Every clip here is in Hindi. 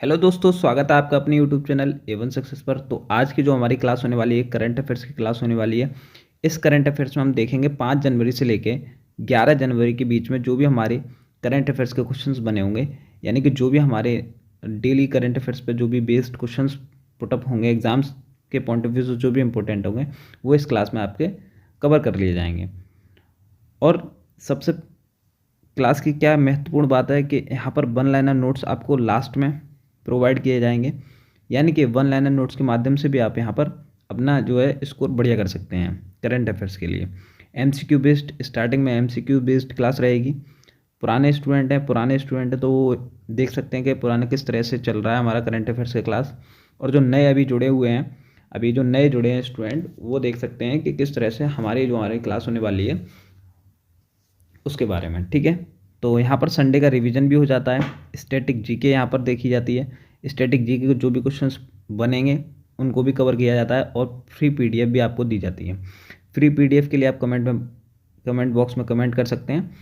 हेलो दोस्तों, स्वागत है आपका अपने यूट्यूब चैनल A1 सक्सेस पर। तो आज की जो हमारी क्लास होने वाली है, करंट अफेयर्स की क्लास होने वाली है। इस करंट अफेयर्स में हम देखेंगे 5 जनवरी से लेके 11 जनवरी के बीच में जो भी हमारे करंट अफेयर्स के क्वेश्चंस बने होंगे, यानी कि जो भी हमारे डेली करंट अफेयर्स पे जो भी बेस्ड क्वेश्चंस पुटअप होंगे एग्जाम्स के पॉइंट ऑफ व्यू से, जो भी इंपॉर्टेंट होंगे वो इस क्लास में आपके कवर कर लिए जाएंगे। और सबसे क्लास की क्या महत्वपूर्ण बात है कि यहाँ पर वन लाइनर नोट्स आपको लास्ट में प्रोवाइड किए जाएंगे, यानी कि वन लाइनर नोट्स के माध्यम से भी आप यहाँ पर अपना जो है स्कोर बढ़िया कर सकते हैं करंट अफेयर्स के लिए। एमसीक्यू बेस्ड, स्टार्टिंग में एमसीक्यू बेस्ड क्लास रहेगी। पुराने स्टूडेंट हैं तो वो देख सकते हैं कि पुराने किस तरह से चल रहा है हमारा करंट अफेयर्स का क्लास। और जो नए अभी जुड़े हुए हैं, अभी जो नए जुड़े हैं स्टूडेंट, वो देख सकते हैं कि किस तरह से हमारी क्लास होने वाली है उसके बारे में। ठीक है, तो यहाँ पर संडे का रिवीजन भी हो जाता है। स्टैटिक जीके यहाँ पर देखी जाती है। स्टैटिक जीके के जो भी क्वेश्चंस बनेंगे उनको भी कवर किया जाता है, और फ्री पीडीएफ भी आपको दी जाती है। फ्री पीडीएफ के लिए आप कमेंट बॉक्स में कमेंट कर सकते हैं,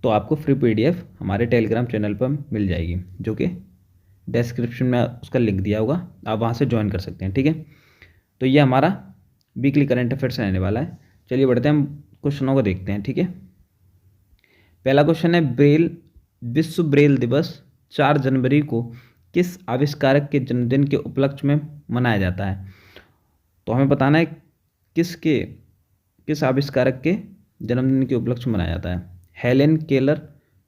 तो आपको फ्री पीडीएफ हमारे टेलीग्राम चैनल पर मिल जाएगी, जो कि डिस्क्रिप्शन में उसका लिंक दिया होगा, आप वहाँ से ज्वाइन कर सकते हैं। ठीक है, तो ये हमारा वीकली करंट अफेयर्स रहने वाला है। चलिए बढ़ते हैं, हम क्वेश्चनों को देखते हैं। ठीक है, पहला क्वेश्चन है, विश्व ब्रेल दिवस 4 जनवरी को किस आविष्कारक के जन्मदिन के उपलक्ष्य में मनाया जाता है? तो हमें बताना है किस आविष्कारक के जन्मदिन के उपलक्ष्य में मनाया जाता है। Helen Keller,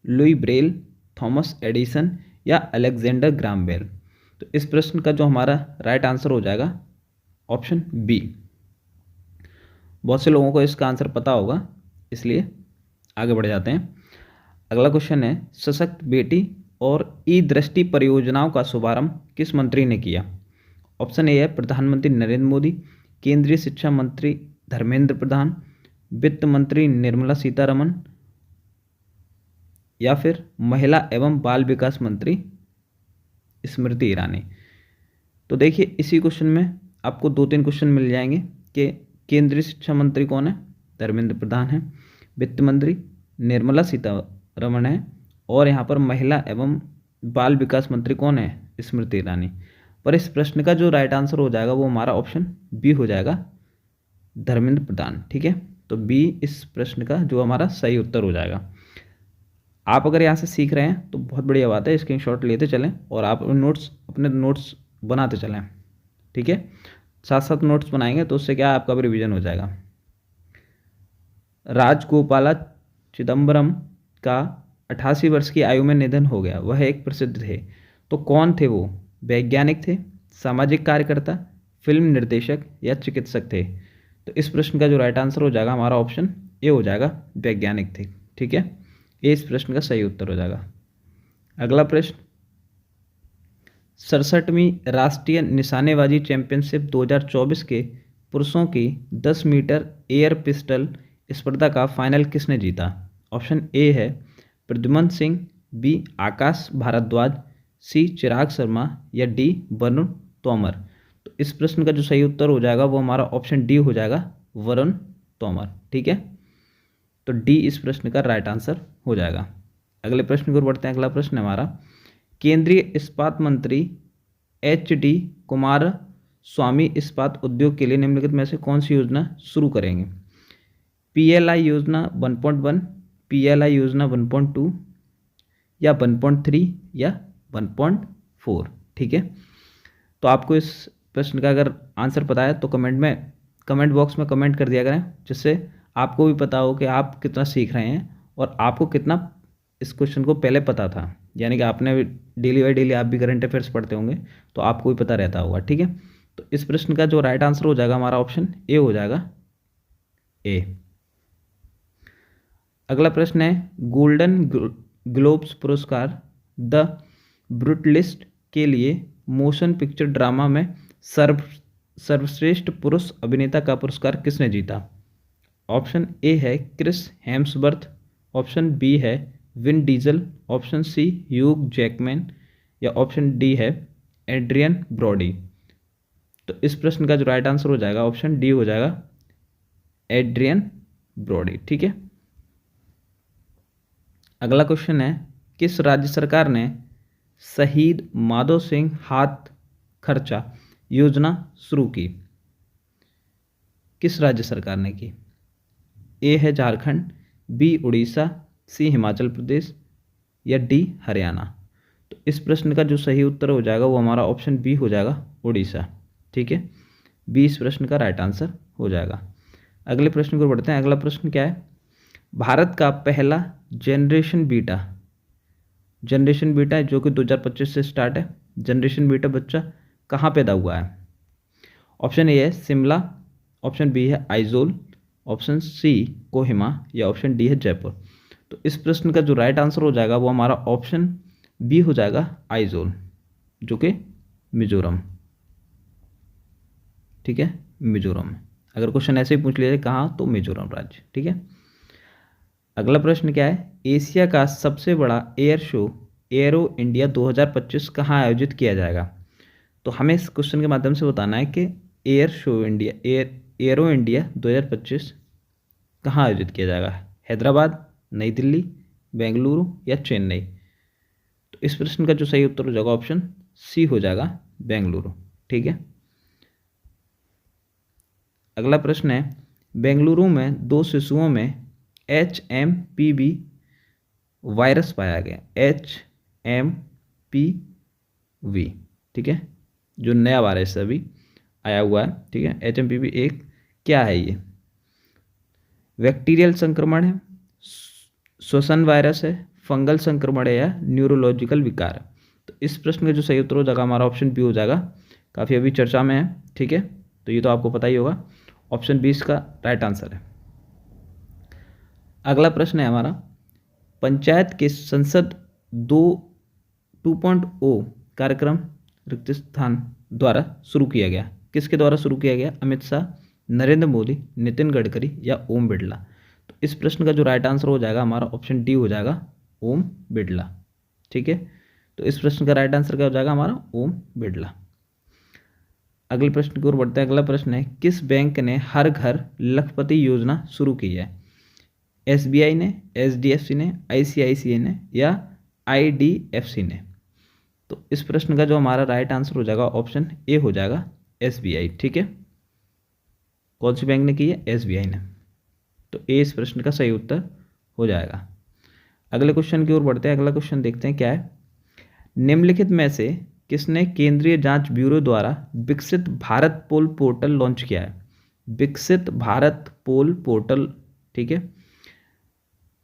Louis Braille, Thomas Edison या अलेक्जेंडर ग्राहम बेल? तो इस प्रश्न का जो हमारा राइट आंसर हो जाएगा ऑप्शन बी। बहुत से लोगों को इसका आंसर पता होगा, इसलिए आगे बढ़ जाते हैं। अगला क्वेश्चन है, सशक्त बेटी और ई दृष्टि परियोजनाओं का शुभारंभ किस मंत्री ने किया? ऑप्शन ए है प्रधानमंत्री नरेंद्र मोदी, केंद्रीय शिक्षा मंत्री धर्मेंद्र प्रधान, वित्त मंत्री निर्मला सीतारमण, या फिर महिला एवं बाल विकास मंत्री स्मृति ईरानी। तो देखिए, इसी क्वेश्चन में आपको 2-3 क्वेश्चन मिल जाएंगे कि केंद्रीय शिक्षा मंत्री कौन है, धर्मेंद्र प्रधान है, वित्त मंत्री निर्मला सीतारमण है, और यहाँ पर महिला एवं बाल विकास मंत्री कौन है, स्मृति ईरानी। पर इस प्रश्न का जो राइट आंसर हो जाएगा वो हमारा ऑप्शन बी हो जाएगा, धर्मेंद्र प्रधान। ठीक है, तो बी इस प्रश्न का जो हमारा सही उत्तर हो जाएगा। आप अगर यहाँ से सीख रहे हैं तो बहुत बढ़िया बात है, स्क्रीनशॉट लेते चलें और आप अपने नोट्स बनाते चलें। ठीक है, साथ साथ नोट्स बनाएंगे तो उससे क्या आपका भी रिवीजन हो जाएगा। राजगोपाला चिदम्बरम का 88 वर्ष की आयु में निधन हो गया। वह एक प्रसिद्ध थे, तो कौन थे वो? वैज्ञानिक थे, सामाजिक कार्यकर्ता, फिल्म निर्देशक या चिकित्सक थे? तो इस प्रश्न का जो राइट आंसर हो जाएगा हमारा ऑप्शन ए हो जाएगा, वैज्ञानिक थे। ठीक है, ये इस प्रश्न का सही उत्तर हो जाएगा। अगला प्रश्न, 67वीं राष्ट्रीय निशानेबाजी चैंपियनशिप 2024 के पुरुषों की 10 मीटर एयर पिस्टल स्पर्धा का फाइनल किसने जीता? ऑप्शन ए है प्रद्युमन सिंह, बी आकाश भारद्वाज, सी चिराग शर्मा या डी वरुण तोमर? तो इस प्रश्न का जो सही उत्तर हो जाएगा वो हमारा ऑप्शन डी हो जाएगा, वरुण तोमर। ठीक है, तो डी इस प्रश्न का राइट आंसर हो जाएगा। अगले प्रश्न की ओर बढ़ते हैं। अगला प्रश्न है हमारा, केंद्रीय इस्पात मंत्री HD कुमार स्वामी इस्पात उद्योग के लिए निम्नलिखित में से कौन सी योजना शुरू करेंगे? PLI योजना 1.1, PLI योजना 1.2 या 1.3 या 1.4? ठीक है, तो आपको इस प्रश्न का अगर आंसर पता है तो कमेंट बॉक्स में कमेंट कर दिया करें, जिससे आपको भी पता हो कि आप कितना सीख रहे हैं और आपको कितना इस क्वेश्चन को पहले पता था। यानी कि आपने डेली बाई डेली आप भी करंट अफेयर्स पढ़ते होंगे, तो आपको भी पता रहता होगा। ठीक है, तो इस प्रश्न का जो राइट आंसर हो जाएगा हमारा ऑप्शन ए हो जाएगा, ए। अगला प्रश्न है, गोल्डन ग्लोब्स पुरस्कार द ब्रूटलिस्ट के लिए मोशन पिक्चर ड्रामा में सर्वश्रेष्ठ पुरुष अभिनेता का पुरस्कार किसने जीता? ऑप्शन ए है क्रिस हेम्सवर्थ, ऑप्शन बी है Vin Diesel, option C Hugh Jackman या ऑप्शन डी है एड्रियन ब्रॉडी? तो इस प्रश्न का जो राइट आंसर हो जाएगा ऑप्शन डी हो जाएगा, एड्रियन ब्रॉडी। ठीक है, अगला क्वेश्चन है, किस राज्य सरकार ने शहीद माधो सिंह हाथ खर्चा योजना शुरू की? किस राज्य सरकार ने की? ए है झारखंड, बी उड़ीसा, सी हिमाचल प्रदेश या डी हरियाणा? तो इस प्रश्न का जो सही उत्तर हो जाएगा वो हमारा ऑप्शन बी हो जाएगा, उड़ीसा। ठीक है, बी इस प्रश्न का राइट आंसर हो जाएगा। अगले प्रश्न को बढ़ते हैं। अगला प्रश्न क्या है? भारत का पहला जनरेशन बीटा जो कि 2025 से स्टार्ट है, जनरेशन बीटा बच्चा कहाँ पैदा हुआ है? ऑप्शन ए है शिमला, ऑप्शन बी है आइजोल, ऑप्शन सी कोहिमा या ऑप्शन डी है जयपुर। तो इस प्रश्न का जो राइट आंसर हो जाएगा वो हमारा ऑप्शन बी हो जाएगा, आइजोल, जो कि मिजोरम। ठीक है, मिजोरम। अगर क्वेश्चन ऐसे ही पूछ लिया जाए कहाँ, तो मिजोरम राज्य। ठीक है, अगला प्रश्न क्या है? एशिया का सबसे बड़ा एयर शो एरो इंडिया 2025 कहाँ आयोजित किया जाएगा? तो हमें इस क्वेश्चन के माध्यम से बताना है कि एरो इंडिया 2025 कहाँ आयोजित किया जाएगा? हैदराबाद, नई दिल्ली, बेंगलुरु या चेन्नई? तो इस प्रश्न का जो सही उत्तर हो जाएगा ऑप्शन सी हो जाएगा, बेंगलुरु। ठीक है, अगला प्रश्न है, बेंगलुरु में 2 शिशुओं में HMPV वायरस पाया गया। HMPV, ठीक है, जो नया वायरस अभी आया हुआ है। ठीक है, HMPV एक क्या है? ये बैक्टीरियल संक्रमण है, श्वसन वायरस है, फंगल संक्रमण है या न्यूरोलॉजिकल विकार है? तो इस प्रश्न का जो सही उत्तर हो जाएगा हमारा ऑप्शन बी हो जाएगा, काफ़ी अभी चर्चा में है। ठीक है, तो ये तो आपको पता ही होगा, ऑप्शन बी इसका राइट आंसर है। अगला प्रश्न है हमारा, पंचायत के संसद 2.0 कार्यक्रम रिक्त स्थान द्वारा शुरू किया गया। किसके द्वारा शुरू किया गया? अमित शाह, नरेंद्र मोदी, नितिन गडकरी या ओम बिरला? तो इस प्रश्न का जो राइट आंसर हो जाएगा हमारा ऑप्शन डी हो जाएगा, ओम बिरला। ठीक है, तो इस प्रश्न का राइट आंसर क्या हो जाएगा हमारा? ओम बिरला। अगले प्रश्न की ओर बढ़ते हैं। अगला प्रश्न है, किस बैंक ने हर घर लखपति योजना शुरू की है? SBI ने, HDFC ने, ICICI ने या IDFC ने? तो इस प्रश्न का जो हमारा राइट आंसर हो जाएगा ऑप्शन ए हो जाएगा, SBI। ठीक है, कौन सी बैंक ने की है? SBI ने। तो ए इस प्रश्न का सही उत्तर हो जाएगा। अगले क्वेश्चन की ओर बढ़ते हैं। अगला क्वेश्चन देखते हैं क्या है, निम्नलिखित में से किसने केंद्रीय जांच ब्यूरो द्वारा विकसित भारत पोल पोर्टल लॉन्च किया है? विकसित भारत पोल पोर्टल, ठीक है,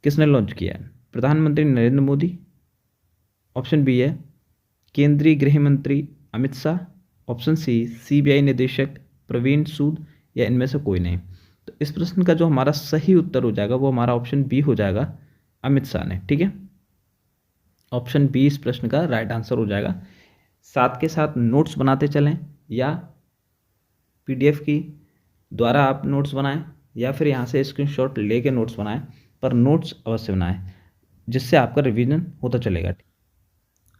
किसने लॉन्च किया है? प्रधानमंत्री नरेंद्र मोदी, ऑप्शन बी है केंद्रीय गृह मंत्री Amit Shah, option C CBI निदेशक प्रवीण सूद या इनमें से कोई नहीं? तो इस प्रश्न का जो हमारा सही उत्तर हो जाएगा वो हमारा ऑप्शन बी हो जाएगा, अमित शाह ने। ठीक है, ऑप्शन बी इस प्रश्न का राइट आंसर हो जाएगा। साथ के साथ नोट्स बनाते चलें या PDF की द्वारा आप नोट्स बनाएं या फिर यहाँ से स्क्रीनशॉट लेके नोट्स बनाएं, पर नोट्स अवश्य बनाएं जिससे आपका रिवीजन होता चलेगा।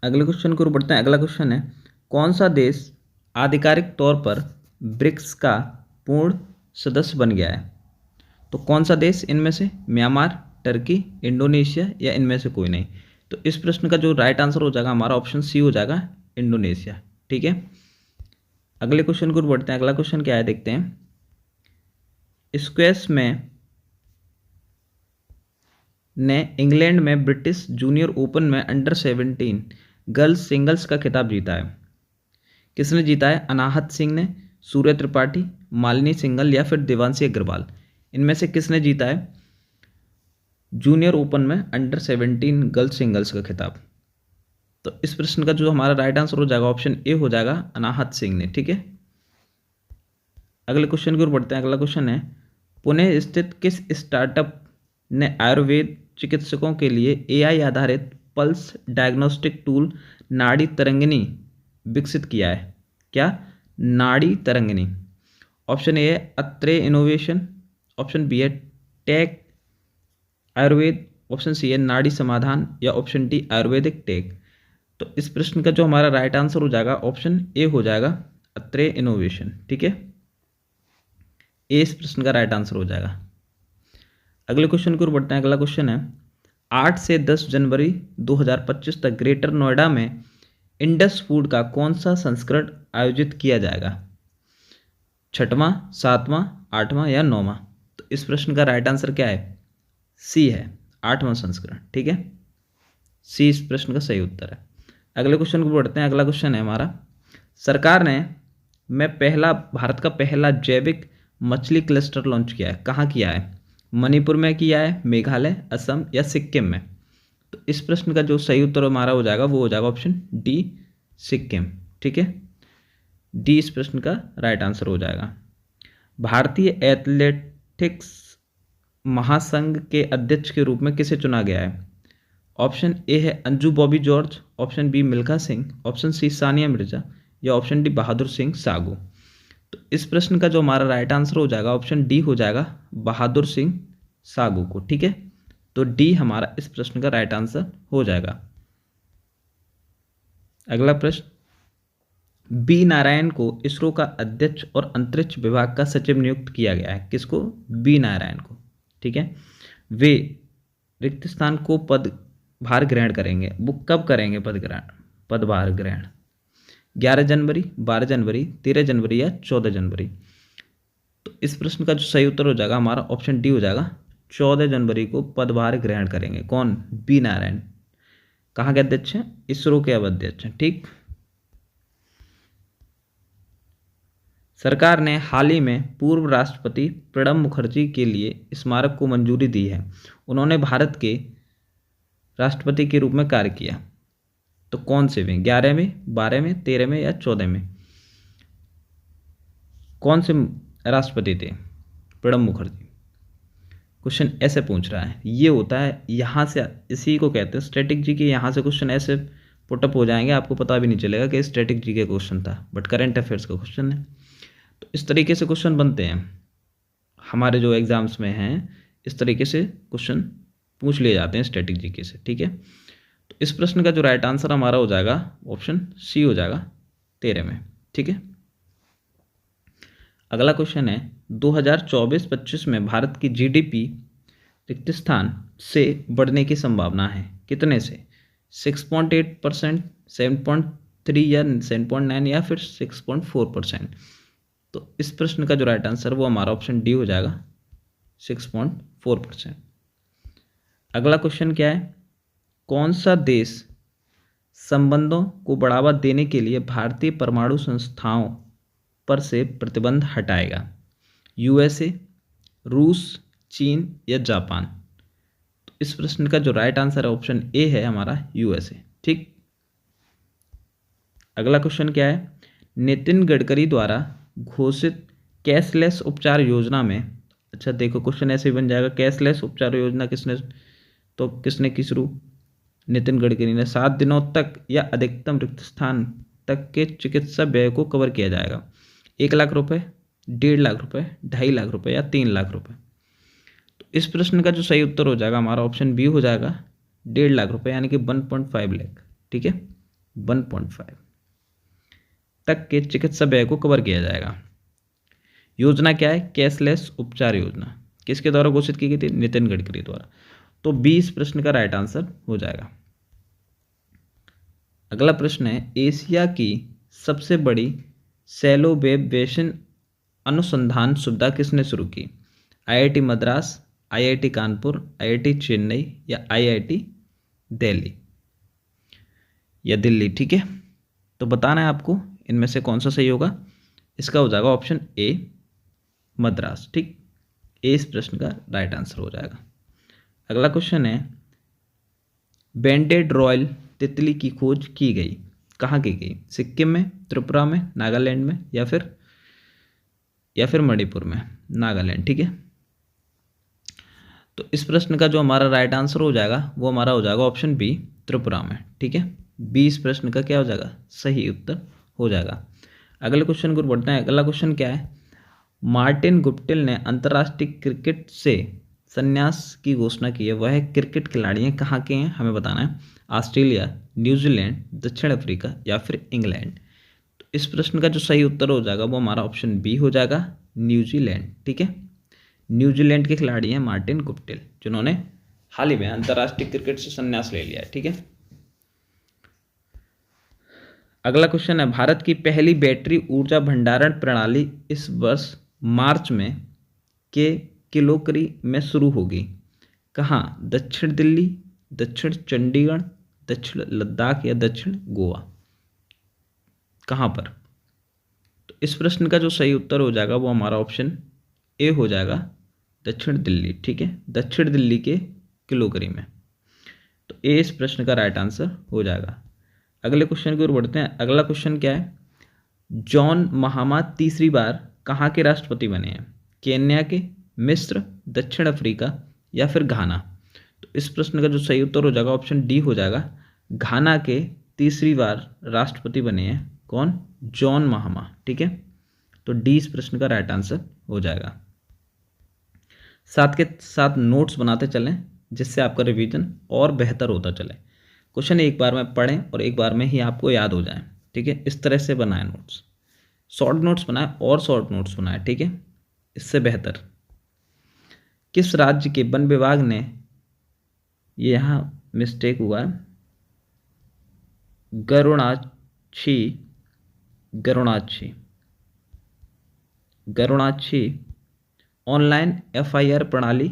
अगले क्वेश्चन को बढ़ते हैं। अगला क्वेश्चन है, कौन सा देश आधिकारिक तौर पर ब्रिक्स का पूर्ण सदस्य बन गया है? तो कौन सा देश इनमें से? म्यांमार, टर्की, इंडोनेशिया या इनमें से कोई नहीं? तो इस प्रश्न का जो राइट आंसर हो जाएगा हमारा ऑप्शन सी हो जाएगा, इंडोनेशिया। ठीक है, अगले क्वेश्चन को बढ़ते हैं। अगला क्वेश्चन क्या है देखते हैं, स्क्वैश में ने इंग्लैंड में ब्रिटिश जूनियर ओपन में अंडर-17 गर्ल्स सिंगल्स का खिताब जीता है। किसने जीता है? अनाहत सिंह ने, सूर्य त्रिपाठी, मालिनी सिंघल या फिर देवांशी अग्रवाल? इनमें से किसने जीता है जूनियर ओपन में अंडर-17 गर्ल्स सिंगल्स का खिताब? तो इस प्रश्न का जो हमारा राइट आंसर हो जाएगा ऑप्शन ए हो जाएगा, अनाहत सिंह ने। ठीक है, अगले क्वेश्चन की ओर बढ़ते हैं। अगला क्वेश्चन है, पुणे स्थित किस स्टार्टअप ने आयुर्वेद चिकित्सकों के लिए AI आधारित पल्स डायग्नोस्टिक टूल नाड़ी तरंगिनी विकसित किया है? क्या? नाड़ी तरंगिनी। ऑप्शन ए है अत्रे इनोवेशन, ऑप्शन बी है टेक आयुर्वेद, ऑप्शन सी है नाड़ी समाधान या ऑप्शन डी आयुर्वेदिक टेक? तो इस प्रश्न का जो हमारा राइट आंसर हो जाएगा ऑप्शन ए हो जाएगा, अत्रे इनोवेशन। ठीक है, ए इस प्रश्न का राइट आंसर हो जाएगा। अगले क्वेश्चन की ओर बढ़ते हैं। अगला क्वेश्चन है, 8 से 10 जनवरी 2025 तक ग्रेटर नोएडा में इंडस फूड का कौन सा संस्करण आयोजित किया जाएगा? 6वां, 7वां, 8वां या 9वां? तो इस प्रश्न का राइट आंसर क्या है? सी है, 8वां संस्करण। ठीक है, सी इस प्रश्न का सही उत्तर है। अगले क्वेश्चन को बढ़ते हैं। अगला क्वेश्चन है हमारा, सरकार ने भारत का पहला जैविक मछली क्लस्टर लॉन्च किया है, कहाँ किया है? मणिपुर में किया है, मेघालय, असम या सिक्किम में? तो इस प्रश्न का जो सही उत्तर हमारा हो जाएगा वो हो जाएगा ऑप्शन डी, सिक्किम। ठीक है, डी इस प्रश्न का राइट आंसर हो जाएगा। भारतीय एथलेटिक्स महासंघ के अध्यक्ष के रूप में किसे चुना गया है? ऑप्शन ए है Anju Bobby George, option B Milkha Singh, option C Sania Mirza या ऑप्शन डी बहादुर सिंह सागू? तो इस प्रश्न का जो हमारा राइट आंसर हो जाएगा ऑप्शन डी हो जाएगा, बहादुर सिंह सागू को। ठीक है, तो डी हमारा इस प्रश्न का राइट आंसर हो जाएगा। अगला प्रश्न, बी नारायण को इसरो का अध्यक्ष और अंतरिक्ष विभाग का सचिव नियुक्त किया गया है। किसको? बी नारायण को। ठीक है, वे रिक्त स्थान को पदभार ग्रहण करेंगे। वो कब करेंगे पदभार ग्रहण? 11 जनवरी, 12 जनवरी, 13 जनवरी या 14 जनवरी? तो इस प्रश्न का जो सही उत्तर हो जाएगा हमारा ऑप्शन डी हो जाएगा, 14 जनवरी को पदभार ग्रहण करेंगे। कौन? बी नारायण। कहाँ के अध्यक्ष हैं? इसरो के अब अध्यक्ष हैं। ठीक, सरकार ने हाल ही में पूर्व राष्ट्रपति प्रणब मुखर्जी के लिए स्मारक को मंजूरी दी है। उन्होंने भारत के राष्ट्रपति के रूप में कार्य किया, तो कौन से में? 11वें, 12वें, 13वें या 14 में? कौन से राष्ट्रपति थे प्रणब मुखर्जी? क्वेश्चन ऐसे पूछ रहा है, ये होता है यहाँ से, इसी को कहते हैं स्टैटिक जी के। यहाँ से क्वेश्चन ऐसे पुटअप हो जाएंगे, आपको पता भी नहीं चलेगा कि स्टैटिक जी के क्वेश्चन था, बट करंट अफेयर्स का क्वेश्चन है। तो इस तरीके से क्वेश्चन बनते हैं हमारे जो एग्जाम्स में हैं, इस तरीके से क्वेश्चन पूछ लिए जाते हैं स्टैटिक जीके से। ठीक है, तो इस प्रश्न का जो राइट आंसर हमारा हो जाएगा ऑप्शन सी हो जाएगा, 13 में। ठीक है, अगला क्वेश्चन है, 2024-25 में भारत की जीडीपी रिक्त स्थान से बढ़ने की संभावना है, कितने से? 6.8%, 7.3 या 7.9 या फिर 6.4%? तो इस प्रश्न का जो राइट आंसर वो हमारा ऑप्शन डी हो जाएगा, 6.4%। अगला क्वेश्चन क्या है, कौन सा देश संबंधों को बढ़ावा देने के लिए भारतीय परमाणु संस्थाओं पर से प्रतिबंध हटाएगा? यूएसए, रूस, चीन या जापान? तो इस प्रश्न का जो राइट आंसर है ऑप्शन ए है हमारा, यूएसए। ठीक, अगला क्वेश्चन क्या है, नितिन गडकरी द्वारा घोषित कैशलेस उपचार योजना में, अच्छा देखो क्वेश्चन ऐसे ही बन जाएगा, कैशलेस उपचार योजना किसने की शुरू? नितिन गडकरी ने। 7 दिनों तक या अधिकतम रिक्त स्थान तक के चिकित्सा व्यय को कवर किया जाएगा। 1 लाख रुपए, 1.5 लाख रुपए, 2.5 लाख रुपए या 3 लाख रुपए? तो इस प्रश्न का जो सही उत्तर हो जाएगा हमारा ऑप्शन बी हो जाएगा, 1.5 लाख रुपए, यानी कि 1.5 लाख। ठीक है, 1.5 तक के चिकित्सा व्यय को कवर किया जाएगा। योजना क्या है? कैशलेस उपचार योजना। किसके द्वारा घोषित की गई थी? नितिन गडकरी द्वारा। तो 20 प्रश्न का राइट आंसर हो जाएगा। अगला प्रश्न है, एशिया की सबसे बड़ी सैलो वेब बेसिन अनुसंधान सुविधा किसने शुरू की? IIT Madras, IIT Kanpur, IIT Chennai या आईआईटी दिल्ली या दिल्ली? ठीक है, तो बताना है आपको इनमें से कौन सा सही होगा। इसका हो जाएगा ऑप्शन ए, मद्रास। ठीक, ए इस प्रश्न का राइट आंसर हो जाएगा। अगला क्वेश्चन है, बैंडेड रॉयल तितली की खोज की गई, कहाँ की गई? सिक्किम में, त्रिपुरा में, नागालैंड में या फिर मणिपुर में? नागालैंड। ठीक है, तो इस प्रश्न का जो हमारा राइट आंसर हो जाएगा वो हमारा हो जाएगा ऑप्शन बी, त्रिपुरा में। ठीक है, बी इस प्रश्न का क्या हो जाएगा? सही उत्तर हो जाएगा। अगले क्वेश्चन को बढ़ते हैं। अगला क्वेश्चन क्या है, मार्टिन गुप्टिल ने अंतर्राष्ट्रीय क्रिकेट से संन्यास की घोषणा की है, वह क्रिकेट खिलाड़ी हैं, कहाँ के हैं हमें बताना है? ऑस्ट्रेलिया, न्यूजीलैंड, दक्षिण अफ्रीका या फिर इंग्लैंड? तो इस प्रश्न का जो सही उत्तर हो जाएगा वो हमारा ऑप्शन बी हो जाएगा, न्यूजीलैंड। ठीक है, न्यूजीलैंड के खिलाड़ी हैं मार्टिन गुप्टिल, जिन्होंने हाल ही में अंतर्राष्ट्रीय क्रिकेट से संन्यास ले लिया है। ठीक है, अगला क्वेश्चन है, भारत की पहली बैटरी ऊर्जा भंडारण प्रणाली इस वर्ष मार्च में के किलोकरी में शुरू होगी। कहाँ? दक्षिण दिल्ली, दक्षिण चंडीगढ़, दक्षिण लद्दाख या दक्षिण गोवा। कहाँ पर? तो इस प्रश्न का जो सही उत्तर हो जाएगा वो हमारा ऑप्शन ए हो जाएगा, दक्षिण दिल्ली। ठीक है, दक्षिण दिल्ली के किलोकरी में। तो ए इस प्रश्न का राइट आंसर हो जाएगा। अगले क्वेश्चन की ओर बढ़ते हैं। अगला क्वेश्चन क्या है? जॉन महामा तीसरी बार कहाँ के राष्ट्रपति बने हैं? केन्या के, मिस्र, दक्षिण अफ्रीका या फिर घाना। तो इस प्रश्न का जो सही उत्तर हो जाएगा ऑप्शन डी हो जाएगा, घाना के तीसरी बार राष्ट्रपति बने हैं। कौन? जॉन महामा। ठीक है, तो डी इस प्रश्न का राइट आंसर हो जाएगा। साथ के साथ नोट्स बनाते चलें जिससे आपका रिवीजन और बेहतर होता चले। क्वेश्चन एक बार में पढ़ें और एक बार में ही आपको याद हो जाए। ठीक है, इस तरह से बनाएं नोट्स, शॉर्ट नोट्स बनाएं और शॉर्ट नोट्स बनाएं। ठीक है, इससे बेहतर। किस राज्य के वन विभाग ने, ये यहाँ मिस्टेक हुआ है, गरुणाक्षी ऑनलाइन एफआईआर प्रणाली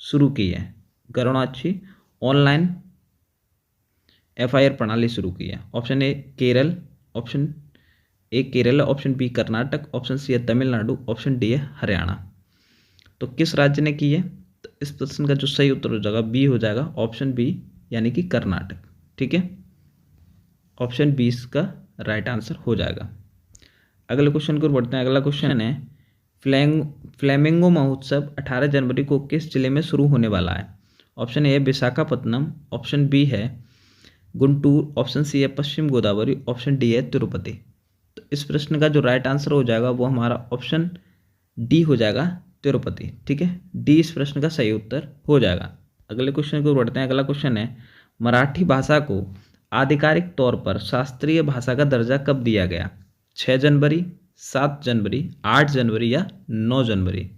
शुरू की है? गरुणाक्षी ऑनलाइन एफआईआर प्रणाली शुरू की है। Option A Kerala, option A Kerala, option B Karnataka, option C है तमिलनाडु, ऑप्शन डी है हरियाणा। तो किस राज्य ने की है? तो इस प्रश्न का जो सही उत्तर हो जाएगा बी हो जाएगा, ऑप्शन बी यानी कि कर्नाटक। ठीक है, ऑप्शन बी इसका राइट आंसर हो जाएगा। अगले क्वेश्चन की ओर बढ़ते हैं। अगला क्वेश्चन है, फ्लेमिंगो महोत्सव 18 जनवरी को किस जिले में शुरू होने वाला है? Option A Visakhapatnam, option B है गुंटूर, ऑप्शन सी है पश्चिम गोदावरी, ऑप्शन डी है तिरुपति। तो इस प्रश्न का जो राइट आंसर हो जाएगा वो हमारा ऑप्शन डी हो जाएगा, तिरुपति। ठीक है, डी इस प्रश्न का सही उत्तर हो जाएगा। अगले क्वेश्चन की ओर बढ़ते हैं। अगला क्वेश्चन है, मराठी भाषा को आधिकारिक तौर पर शास्त्रीय भाषा का दर्जा कब दिया गया? 6 जनवरी, 7 जनवरी, 8 जनवरी या 9 जनवरी।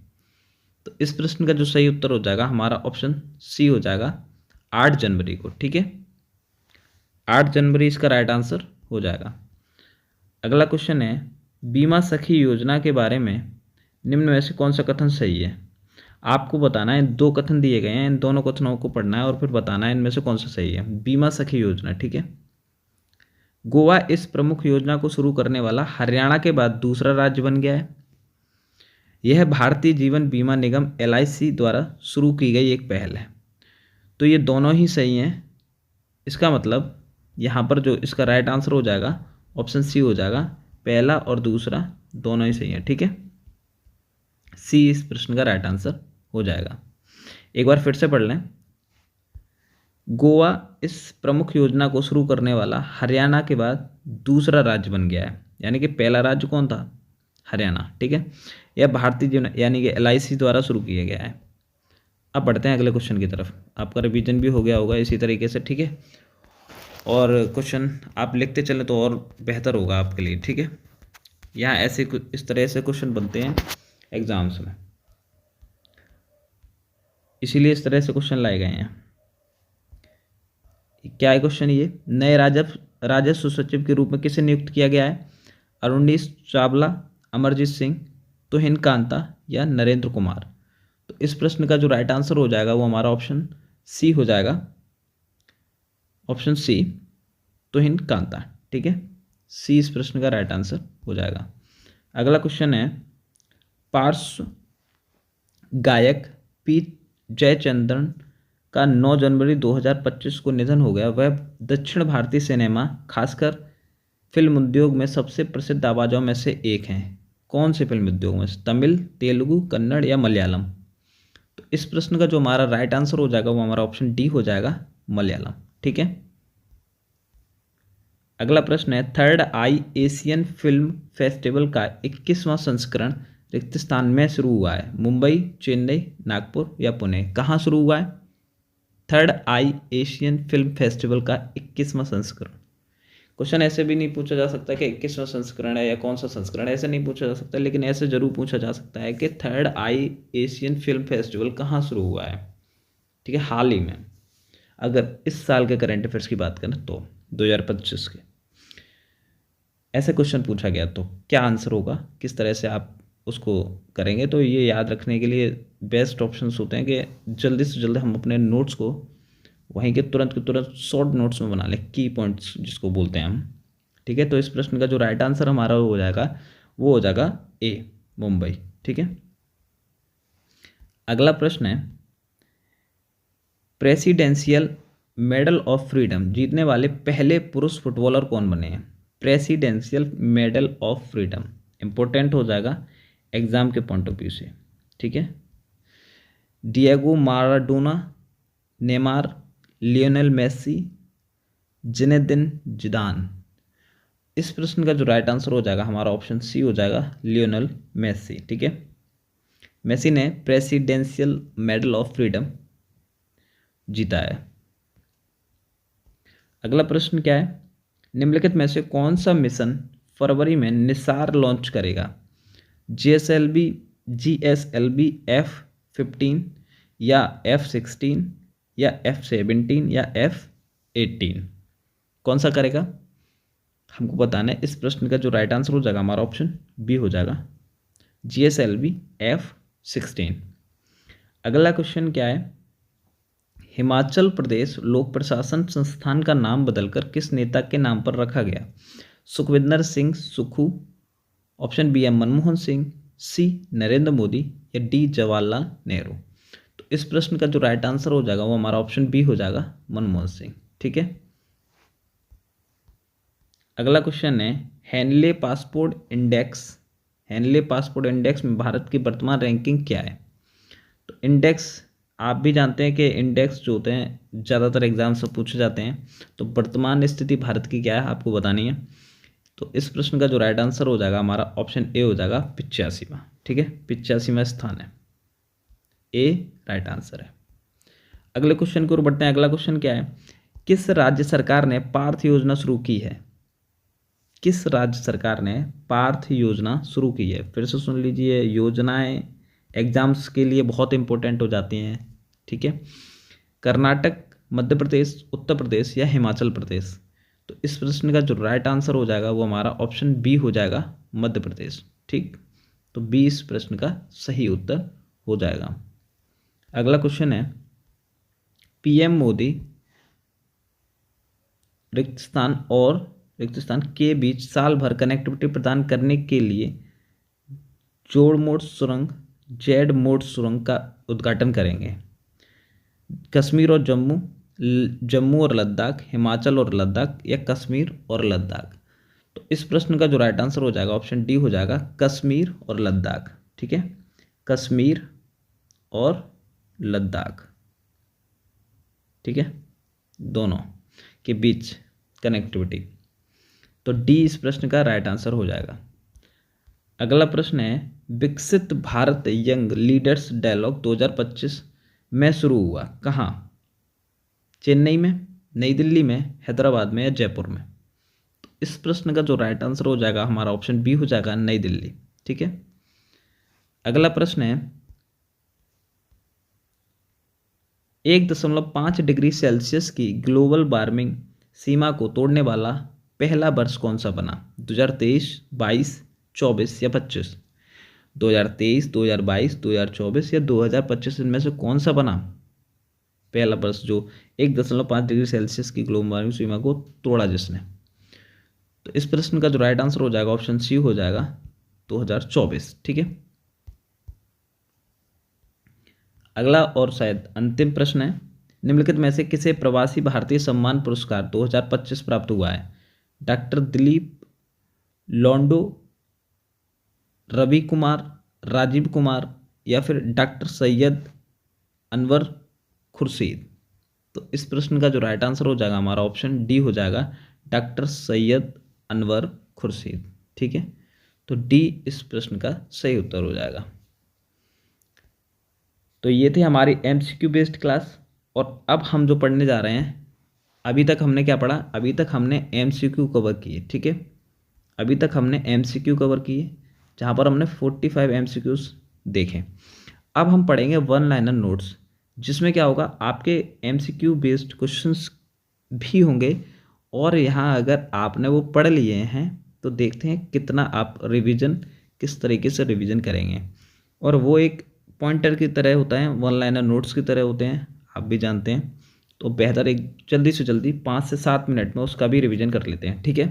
तो इस प्रश्न का जो सही उत्तर हो जाएगा हमारा ऑप्शन सी हो जाएगा, 8 जनवरी को। ठीक है, 8 जनवरी इसका राइट आंसर हो जाएगा। अगला क्वेश्चन है, बीमा सखी योजना के बारे में निम्न में से कौन सा कथन सही है? आपको बताना है, 2 कथन दिए गए हैं, इन दोनों कथनों को पढ़ना है और फिर बताना है इनमें से कौन सा सही है। बीमा सखी योजना, ठीक है, गोवा इस प्रमुख योजना को शुरू करने वाला हरियाणा के बाद दूसरा राज्य बन गया है। यह भारतीय जीवन बीमा निगम LIC द्वारा शुरू की गई एक पहल है। तो ये दोनों ही सही हैं। इसका मतलब यहाँ पर जो इसका राइट आंसर हो जाएगा ऑप्शन सी हो जाएगा, पहला और दूसरा दोनों ही सही है। ठीक है, सी इस प्रश्न का राइट आंसर हो जाएगा। एक बार फिर से पढ़ लें, गोवा इस प्रमुख योजना को शुरू करने वाला हरियाणा के बाद दूसरा राज्य बन गया है, यानी कि पहला राज्य कौन था? हरियाणा। ठीक है, यह भारतीय जीवन यानी कि LIC द्वारा शुरू किया गया है। अब बढ़ते हैं अगले क्वेश्चन की तरफ। आपका रिवीजन भी हो गया होगा इसी तरीके से। ठीक है, और क्वेश्चन आप लिखते चलें तो और बेहतर होगा आपके लिए। ठीक है, यहाँ ऐसे इस तरह से क्वेश्चन बनते हैं एग्जाम्स में, इसीलिए इस तरह से क्वेश्चन लाए गए हैं। क्या है क्वेश्चन? ये नए राजस्व सचिव के रूप में किसे नियुक्त किया गया है? अरुणीश चावला, अमरजीत सिंह, तुहिन कांता या नरेंद्र कुमार। तो इस प्रश्न का जो राइट आंसर हो जाएगा वो हमारा ऑप्शन सी हो जाएगा, ऑप्शन सी तुहिन कांता। ठीक है, सी इस प्रश्न का राइट आंसर हो जाएगा। अगला क्वेश्चन है, पार्श्व गायक पी जयचंद्रन का 9 जनवरी 2025 को निधन हो गया। वह दक्षिण भारतीय सिनेमा खासकर फिल्म उद्योग में सबसे प्रसिद्ध आवाज़ों में से एक हैं। कौन से फिल्म उद्योग में? तमिल, तेलुगु, कन्नड़ या मलयालम। तो इस प्रश्न का जो हमारा राइट आंसर हो जाएगा वो हमारा ऑप्शन डी हो जाएगा, मलयालम। ठीक है, अगला प्रश्न है, थर्ड आई एशियन फिल्म फेस्टिवल का 21वां संस्करण रिक्त स्थान में शुरू हुआ है। मुंबई, चेन्नई, नागपुर या पुणे। कहाँ शुरू हुआ है? थर्ड आई एशियन फिल्म फेस्टिवल का 21वां संस्करण। क्वेश्चन ऐसे भी नहीं पूछा जा सकता कि 21वां संस्करण है या कौन सा संस्करण, ऐसे नहीं पूछा जा सकता, लेकिन ऐसे जरूर पूछा जा सकता है कि थर्ड आई एशियन फिल्म फेस्टिवल कहाँ शुरू हुआ है। ठीक है, हाल ही में, अगर इस साल के करंट अफेयर्स की बात करें तो 2025 के। ऐसे क्वेश्चन पूछा गया तो क्या आंसर होगा, किस तरह से आप उसको करेंगे। तो ये याद रखने के लिए बेस्ट ऑप्शंस होते हैं कि जल्दी से जल्दी हम अपने नोट्स को वहीं के तुरंत शॉर्ट नोट्स में बना लें, की पॉइंट्स जिसको बोलते हैं हम। ठीक है, तो इस प्रश्न का जो राइट आंसर हमारा वो हो जाएगा ए, मुंबई। ठीक है, अगला प्रश्न है, प्रेसिडेंशियल मेडल ऑफ फ्रीडम जीतने वाले पहले पुरुष फुटबॉलर कौन बने हैं। Presidential medal of freedom important हो जाएगा एग्जाम के पॉइंट ऑफ व्यू से। ठीक है, Diego Maradona, Neymar, Lionel Messi, Zinedine Zidane. इस प्रश्न का जो राइट आंसर हो जाएगा हमारा ऑप्शन सी हो जाएगा, लियोनेल मेसी। ठीक है, मेसी ने प्रेसिडेंशियल मेडल ऑफ फ्रीडम जीता है। अगला प्रश्न क्या है, निम्नलिखित में से कौन सा मिशन फरवरी में निसार लॉन्च करेगा। जीएसएलवी F-15 या F-16 या F-17 या F-18, कौन सा करेगा हमको बताना है। इस प्रश्न का जो राइट आंसर हो जाएगा हमारा ऑप्शन बी हो जाएगा, GSLV F-16। अगला क्वेश्चन क्या है, हिमाचल प्रदेश लोक प्रशासन संस्थान का नाम बदलकर किस नेता के नाम पर रखा गया। सुखविंदर सिंह सुक्खू, ऑप्शन बी है मनमोहन सिंह, सी नरेंद्र मोदी या डी जवाहरलाल नेहरू। तो इस प्रश्न का जो राइट आंसर हो जाएगा वो हमारा ऑप्शन बी हो जाएगा, मनमोहन सिंह। ठीक है, अगला क्वेश्चन है, हेनले पासपोर्ट इंडेक्स में भारत की वर्तमान रैंकिंग क्या है। तो इंडेक्स आप भी जानते हैं कि इंडेक्स जो होते हैं ज़्यादातर एग्जाम से पूछे जाते हैं, तो वर्तमान स्थिति भारत की क्या है आपको बतानी है। तो इस प्रश्न का जो राइट आंसर हो जाएगा हमारा ऑप्शन ए हो जाएगा, 85वां। ठीक है, 85वां स्थान है, ए राइट आंसर है। अगले क्वेश्चन की ओर बढ़ते हैं। अगला क्वेश्चन क्या है, किस राज्य सरकार ने पार्थ योजना शुरू की है। किस राज्य सरकार ने पार्थ योजना शुरू की है। फिर से सुन लीजिए, योजनाएं एग्जाम्स के लिए बहुत इंपॉर्टेंट हो जाती हैं। ठीक है, कर्नाटक, मध्य प्रदेश, उत्तर प्रदेश या हिमाचल प्रदेश। तो इस प्रश्न का जो राइट आंसर हो जाएगा वो हमारा ऑप्शन बी हो जाएगा, मध्य प्रदेश। ठीक, तो बी इस प्रश्न का सही उत्तर हो जाएगा। अगला क्वेश्चन है, पीएम मोदी रिक्त स्थान के बीच साल भर कनेक्टिविटी प्रदान करने के लिए जोड़ मोड़ सुरंग, जेड मोड़ सुरंग का उद्घाटन करेंगे। कश्मीर और जम्मू और लद्दाख, हिमाचल और लद्दाख या कश्मीर और लद्दाख। तो इस प्रश्न का जो राइट आंसर हो जाएगा ऑप्शन डी हो जाएगा, कश्मीर और लद्दाख। ठीक है, कश्मीर और लद्दाख। ठीक है, दोनों के बीच कनेक्टिविटी। तो डी इस प्रश्न का राइट आंसर हो जाएगा। अगला प्रश्न है, विकसित भारत यंग लीडर्स डायलॉग 2025 में शुरू हुआ कहाँ। चेन्नई में, नई दिल्ली में, हैदराबाद में या जयपुर में। तो इस प्रश्न का जो राइट आंसर हो जाएगा हमारा ऑप्शन बी हो जाएगा, नई दिल्ली। ठीक है, अगला प्रश्न है, 1.5 डिग्री सेल्सियस की ग्लोबल वार्मिंग सीमा को तोड़ने वाला पहला वर्ष कौन सा बना। 2023, 22, 24 या 25। 2023, 2022, 2024 या 2025 इनमें से कौन सा बना पहला वर्ष जो 1.5 डिग्री सेल्सियस की ग्लोबल वार्मिंग सीमा को तोड़ा जिसने। तो इस प्रश्न का जो राइट आंसर हो जाएगा ऑप्शन सी हो जाएगा, 2024। ठीक है, अगला और शायद अंतिम प्रश्न है, निम्नलिखित में से किसे प्रवासी भारतीय सम्मान पुरस्कार 2025 प्राप्त हुआ है। डॉक्टर दिलीप लोंडो, रवि कुमार, राजीव कुमार या फिर डॉक्टर सैयद अनवर खुर्शीद। तो इस प्रश्न का जो राइट आंसर हो जाएगा हमारा ऑप्शन डी हो जाएगा, डॉक्टर सैयद अनवर खुर्शीद। ठीक है, तो डी इस प्रश्न का सही उत्तर हो जाएगा। तो ये थी हमारी एमसीक्यू बेस्ड क्लास। और अब हम जो पढ़ने जा रहे हैं, अभी तक हमने क्या पढ़ा, अभी तक हमने एमसीक्यू कवर किए। ठीक है, अभी तक हमने एमसीक्यू कवर किए जहाँ पर हमने 45 एमसीक्यूज देखे। अब हम पढ़ेंगे वन लाइनर नोट्स, जिसमें क्या होगा, आपके एमसीक्यू बेस्ड क्वेश्चंस भी होंगे और यहाँ अगर आपने वो पढ़ लिए हैं तो देखते हैं कितना आप रिवीजन किस तरीके से रिवीजन करेंगे। और वो एक पॉइंटर की तरह होता है, वन लाइनर नोट्स की तरह होते हैं, आप भी जानते हैं। तो बेहतर एक जल्दी से जल्दी 5 से 7 मिनट में उसका भी रिवीजन कर लेते हैं, ठीक है।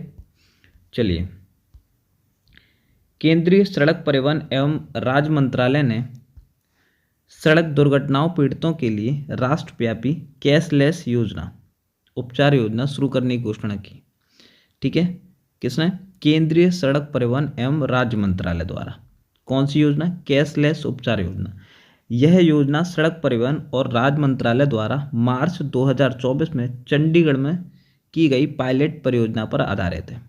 चलिए, केंद्रीय सड़क परिवहन एवं राज्य मंत्रालय ने सड़क दुर्घटनाओं पीड़ितों के लिए राष्ट्रव्यापी कैशलेस योजना उपचार योजना शुरू करने की घोषणा की, ठीक है। किसने? केंद्रीय सड़क परिवहन एवं राज्य मंत्रालय द्वारा। कौन सी योजना? कैशलेस उपचार योजना। यह योजना सड़क परिवहन और राज्य मंत्रालय द्वारा मार्च 2024 में चंडीगढ़ में की गई पायलट परियोजना पर आधारित है।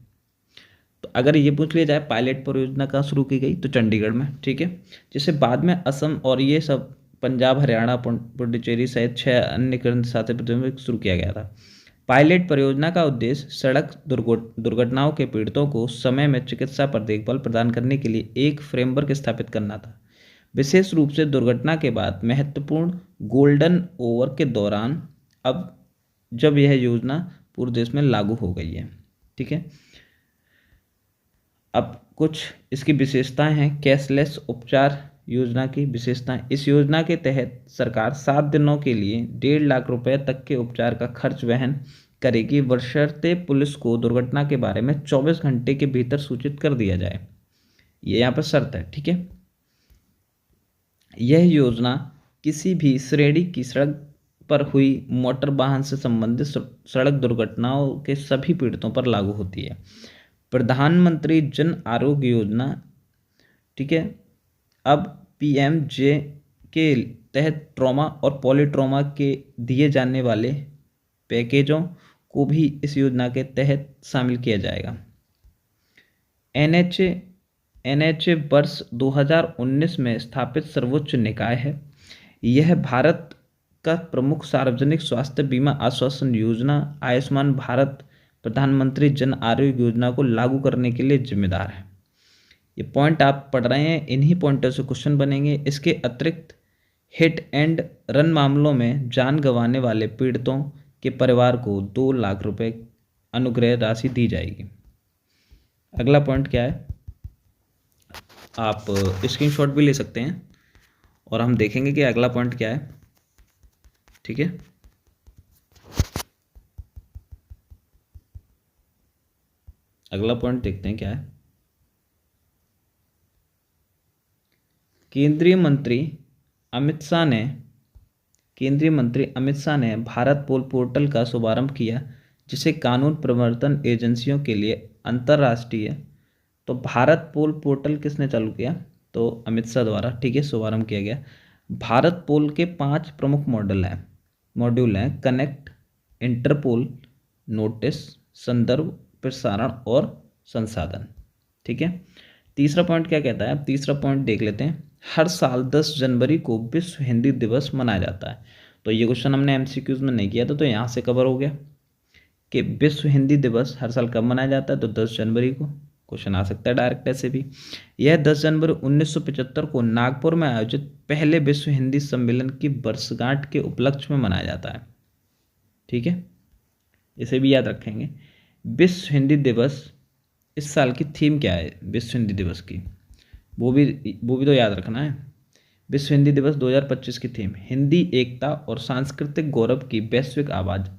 तो अगर ये पूछ लिया जाए पायलट परियोजना कहाँ शुरू की गई, तो चंडीगढ़ में, ठीक है। जिसे बाद में असम और ये सब पंजाब, हरियाणा, पुडुचेरी सहित 6 अन्य केंद्र शासित प्रदेशों में शुरू किया गया था। पायलट परियोजना का उद्देश्य सड़क दुर्घटनाओं के पीड़ितों को समय में चिकित्सा पर देखभाल प्रदान करने के लिए एक फ्रेमवर्क स्थापित करना था, विशेष रूप से दुर्घटना के बाद महत्वपूर्ण गोल्डन ओवर के दौरान, अब जब यह योजना पूरे देश में लागू हो गई है, ठीक है। अब कुछ इसकी विशेषताएं हैं कैशलेस उपचार योजना की विशेषताएं। इस योजना के तहत सरकार 7 दिनों के लिए 1.5 लाख रुपए तक के उपचार का खर्च वहन करेगी, बशर्ते पुलिस को दुर्घटना के बारे में 24 घंटे के भीतर सूचित कर दिया जाए। ये यहाँ पर शर्त है, ठीक है। यह योजना किसी भी श्रेणी की सड़क पर हुई मोटर वाहन से संबंधित सड़क दुर्घटनाओं के सभी पीड़ितों पर लागू होती है। प्रधानमंत्री जन आरोग्य योजना, ठीक है। अब PMJ के तहत ट्रॉमा और पॉलीट्रॉमा के दिए जाने वाले पैकेजों को भी इस योजना के तहत शामिल किया जाएगा। NHA वर्ष 2019 में स्थापित सर्वोच्च निकाय है। यह भारत का प्रमुख सार्वजनिक स्वास्थ्य बीमा आश्वासन योजना आयुष्मान भारत प्रधानमंत्री जन आरोग्य योजना को लागू करने के लिए जिम्मेदार है। ये पॉइंट आप पढ़ रहे हैं, इन्हीं पॉइंटों से क्वेश्चन बनेंगे। इसके अतिरिक्त हिट एंड रन मामलों में जान गंवाने वाले पीड़ितों के परिवार को 2 लाख रुपए अनुग्रह राशि दी जाएगी। अगला पॉइंट क्या है, आप स्क्रीनशॉट भी ले सकते हैं और हम देखेंगे कि अगला पॉइंट क्या है, ठीक है। अगला पॉइंट देखते हैं क्या है। केंद्रीय मंत्री अमित शाह ने भारत पोल पोर्टल का शुभारंभ किया, जिसे कानून प्रवर्तन एजेंसियों के लिए अंतर्राष्ट्रीय। तो भारत पोल पोर्टल किसने चालू किया? तो अमित शाह द्वारा, ठीक है, शुभारंभ किया गया। भारत पोल के 5 प्रमुख मॉड्यूल हैं कनेक्ट, इंटरपोल, नोटिस, संदर्भ, प्रसारण और संसाधन, ठीक है। तीसरा पॉइंट क्या कहता है? तीसरा पॉइंट देख लेते हैं। हर साल 10 जनवरी को विश्व हिंदी दिवस मनाया जाता है। तो ये क्वेश्चन हमने MCQs में नहीं किया था, तो यहाँ से कवर हो गया कि विश्व हिंदी दिवस हर साल कब मनाया जाता है, तो 10 जनवरी को। क्वेश्चन आ सकता है डायरेक्ट ऐसे भी। यह 10 जनवरी 1975 को नागपुर में आयोजित पहले विश्व हिंदी सम्मेलन की वर्षगांठ के उपलक्ष्य में मनाया जाता है, ठीक है। इसे भी याद रखेंगे। विश्व हिंदी दिवस, इस साल की थीम क्या है विश्व हिंदी दिवस की, वो भी तो याद रखना है। विश्व हिंदी दिवस 2025 की थीम हिंदी एकता और सांस्कृतिक गौरव की वैश्विक आवाज़,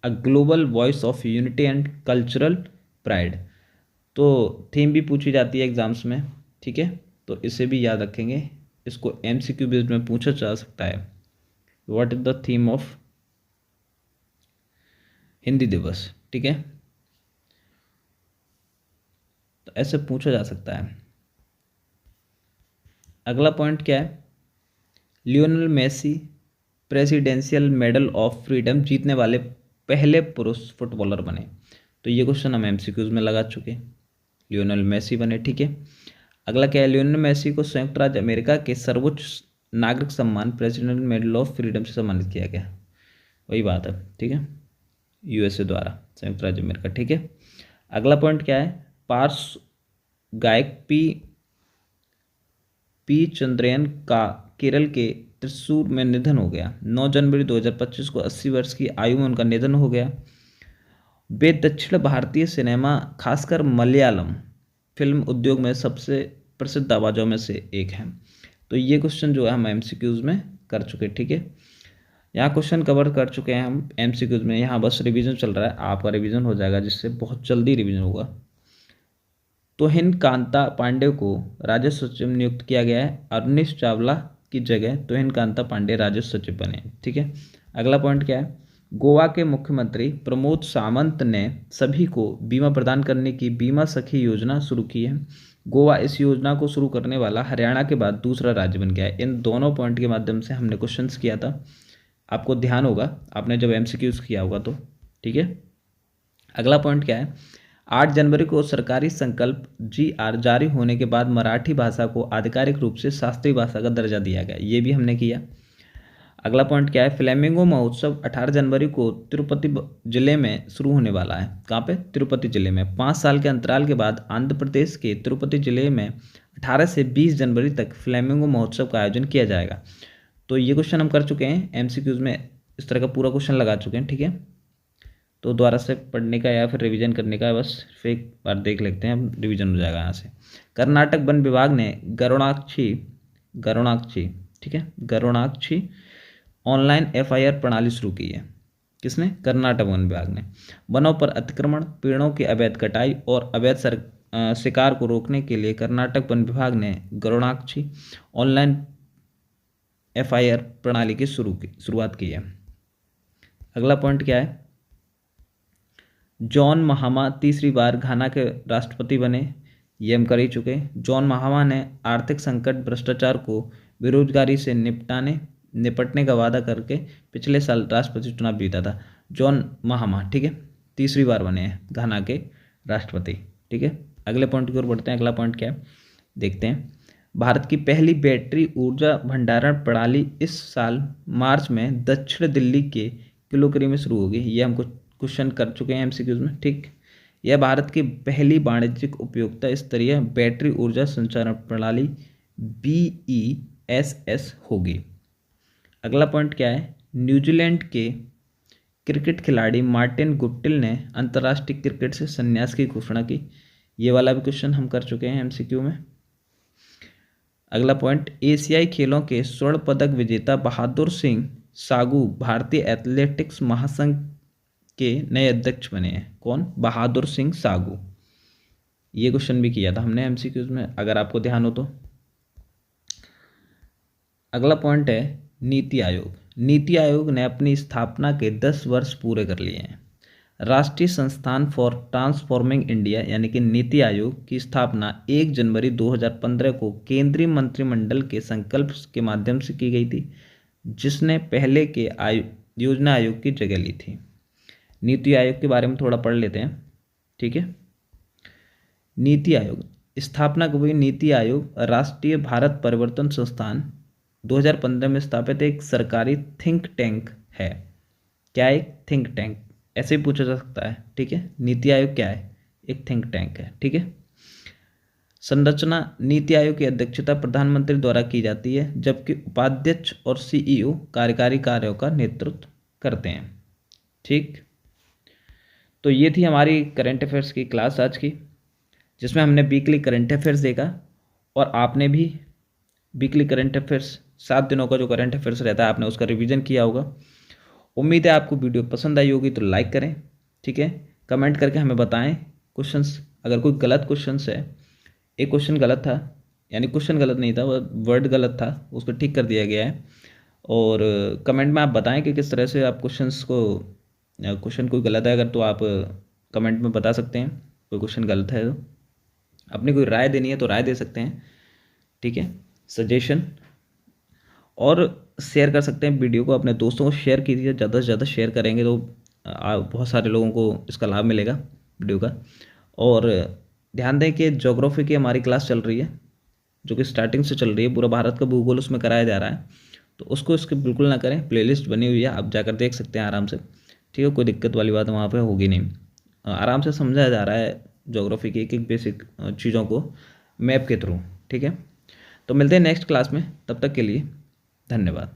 a global voice of unity and cultural pride. तो थीम भी पूछी जाती है एग्जाम्स में, ठीक है। तो इसे भी याद रखेंगे, इसको MCQ बेस्ड में पूछा जा सकता है। What is the theme of Hindi दिवस, ठीक है। तो ऐसे पूछा जा सकता है। अगला पॉइंट क्या है? Lionel Messi presidential medal of freedom जीतने वाले पहले पुरुष फुटबॉलर बने। तो ये क्वेश्चन हम MCQs में लगा चुके, लियोनेल मेसी बने, ठीक है। अगला क्या है? लियोनेल मेसी को संयुक्त राज्य अमेरिका के सर्वोच्च नागरिक सम्मान प्रेसिडेंट मेडल ऑफ फ्रीडम से सम्मानित किया गया। वही बात है, ठीक है, USA द्वारा, संयुक्त राज्य अमेरिका, ठीक है। अगला पॉइंट क्या है? पार्श्व गायक पी चंद्रयन का केरल के त्रिशूर में निधन हो गया। 9 जनवरी 2025 को 80 वर्ष की आयु में उनका निधन हो गया। वे दक्षिण भारतीय सिनेमा, खासकर मलयालम फिल्म उद्योग में सबसे प्रसिद्ध आवाज़ों में से एक है। तो ये क्वेश्चन जो है हम एमसीक्यूज़ में कर चुके, ठीक है। यहाँ क्वेश्चन कवर कर चुके हैं हम एमसीक्यूज़ में। यहाँ बस रिवीजन चल रहा है, आपका रिवीजन हो जाएगा, जिससे बहुत जल्दी रिवीजन होगा। तो हिंद कांता पांडे को राजस्व सचिव नियुक्त किया गया है। अवनीश चावला की जगह तो हिंद कांता पांडे राजस्व सचिव बने, ठीक है। अगला पॉइंट क्या है, गोवा के मुख्यमंत्री प्रमोद सावंत ने सभी को बीमा प्रदान करने की बीमा सखी योजना शुरू की है। गोवा इस योजना को शुरू करने वाला हरियाणा के बाद दूसरा राज्य बन गया है। इन दोनों पॉइंट के माध्यम से हमने क्वेश्चंस किया था, आपको ध्यान होगा आपने जब एमसीक्यूज किया होगा तो, ठीक है। अगला पॉइंट क्या है, 8 जनवरी को सरकारी संकल्प GR जारी होने के बाद मराठी भाषा को आधिकारिक रूप से शास्त्रीय भाषा का दर्जा दिया गया, ये भी हमने किया। अगला पॉइंट क्या है, फ्लेमिंगो महोत्सव 18 जनवरी को तिरुपति जिले में शुरू होने वाला है। कहाँ पे, तिरुपति जिले में। 5 साल के अंतराल के बाद आंध्र प्रदेश के तिरुपति जिले में 18 से 20 जनवरी तक फ्लेमिंगो महोत्सव का आयोजन किया जाएगा। तो ये क्वेश्चन हम कर चुके हैं एमसीक्यूज में, इस तरह का पूरा क्वेश्चन लगा चुके हैं, ठीक है। तो दोबारा से पढ़ने का या फिर रिवीजन करने का, बस फिर एक बार देख लेते हैं, रिवीजन हो जाएगा यहाँ से। कर्नाटक वन विभाग ने गरुणाक्षी, ठीक है, गरुणाक्षी ऑनलाइन FIR प्रणाली शुरू की है। किसने, कर्नाटक वन विभाग ने। वनों पर अतिक्रमण, पेड़ों की अवैध कटाई और अवैध शिकार को रोकने के लिए कर्नाटक वन विभाग ने गरुणाक्षी ऑनलाइन FIR प्रणाली की शुरुआत की है। अगला पॉइंट क्या है, जॉन महामा तीसरी बार घाना के राष्ट्रपति बने, ये हम कर ही चुके। जॉन महामा ने आर्थिक संकट, भ्रष्टाचार को बेरोजगारी से निपटने का वादा करके पिछले साल राष्ट्रपति चुनाव जीता था। जॉन महामा, ठीक है, तीसरी बार बने हैं घाना के राष्ट्रपति, ठीक है। अगले पॉइंट की ओर बढ़ते हैं। अगला पॉइंट क्या है देखते हैं, भारत की पहली बैटरी ऊर्जा भंडारण प्रणाली इस साल मार्च में दक्षिण दिल्ली के किलोकरी में शुरू होगी। ये हमको क्वेश्चन कर चुके हैं एमसीक्यूज में, ठीक। यह भारत की पहली वाणिज्यिक उपयोगिता स्तरीय बैटरी ऊर्जा संचारण प्रणाली BESS होगी। अगला पॉइंट क्या है, न्यूजीलैंड के क्रिकेट खिलाड़ी मार्टिन गुप्टिल ने अंतर्राष्ट्रीय क्रिकेट से संन्यास की घोषणा की। ये वाला भी क्वेश्चन हम कर चुके हैं एमसीक्यू में। अगला पॉइंट, एशियाई खेलों के स्वर्ण पदक विजेता बहादुर सिंह सागू भारतीय एथलेटिक्स महासंघ के नए अध्यक्ष बने हैं। कौन, बहादुर सिंह सागू। ये क्वेश्चन भी किया था हमने एमसीक्यूज में, अगर आपको ध्यान हो तो। अगला पॉइंट है नीति आयोग। नीति आयोग ने अपनी स्थापना के 10 वर्ष पूरे कर लिए हैं। राष्ट्रीय संस्थान फॉर ट्रांसफॉर्मिंग इंडिया यानी कि नीति आयोग की स्थापना 1 जनवरी 2015 को केंद्रीय मंत्रिमंडल के संकल्प के माध्यम से की गई थी, जिसने पहले के योजना आयोग की जगह ली थी। नीति आयोग के बारे में थोड़ा पढ़ लेते हैं, ठीक है। नीति आयोग स्थापना कब हुई, नीति आयोग राष्ट्रीय भारत परिवर्तन संस्थान 2015 में स्थापित एक सरकारी थिंक टैंक है। क्या है, एक थिंक टैंक, ऐसे ही पूछा जा सकता है, ठीक है। नीति आयोग क्या है, एक थिंक टैंक है, ठीक है। संरचना, नीति आयोग की अध्यक्षता प्रधानमंत्री द्वारा की जाती है, जबकि उपाध्यक्ष और CEO कार्यकारी कार्यों का नेतृत्व करते हैं, ठीक। तो ये थी हमारी करंट अफेयर्स की क्लास आज की, जिसमें हमने वीकली करंट अफेयर्स देखा और आपने भी वीकली करंट अफेयर्स 7 दिनों का जो करंट अफेयर्स रहता है आपने उसका रिवीजन किया होगा। उम्मीद है आपको वीडियो पसंद आई होगी, तो लाइक करें, ठीक है। कमेंट करके हमें बताएं क्वेश्चंस, अगर कोई गलत क्वेश्चंस है, एक क्वेश्चन गलत था, यानी क्वेश्चन गलत नहीं था, वह वर्ड गलत था, उसको ठीक कर दिया गया है। और कमेंट में आप बताएं कि किस तरह से आप क्वेश्चन कोई गलत है अगर, तो आप कमेंट में बता सकते हैं। कोई क्वेश्चन गलत है तो अपनी कोई राय देनी है तो राय दे सकते हैं, ठीक है, सजेशन। और शेयर कर सकते हैं वीडियो को, अपने दोस्तों को शेयर कीजिए, ज़्यादा से ज़्यादा शेयर करेंगे तो बहुत सारे लोगों को इसका लाभ मिलेगा वीडियो का। और ध्यान दें कि ज्योग्राफी की हमारी क्लास चल रही है, जो कि स्टार्टिंग से चल रही है, पूरा भारत का भूगोल उसमें कराया जा रहा है, तो उसको स्किप बिल्कुल ना करें। प्लेलिस्ट बनी हुई है, आप जाकर देख सकते हैं आराम से, ठीक है। कोई दिक्कत वाली बात वहाँ पर होगी नहीं, आराम से समझाया जा रहा है ज्योग्राफी की एक एक बेसिक चीज़ों को मैप के थ्रू, ठीक है। तो मिलते हैं नेक्स्ट क्लास में, तब तक के लिए धन्यवाद।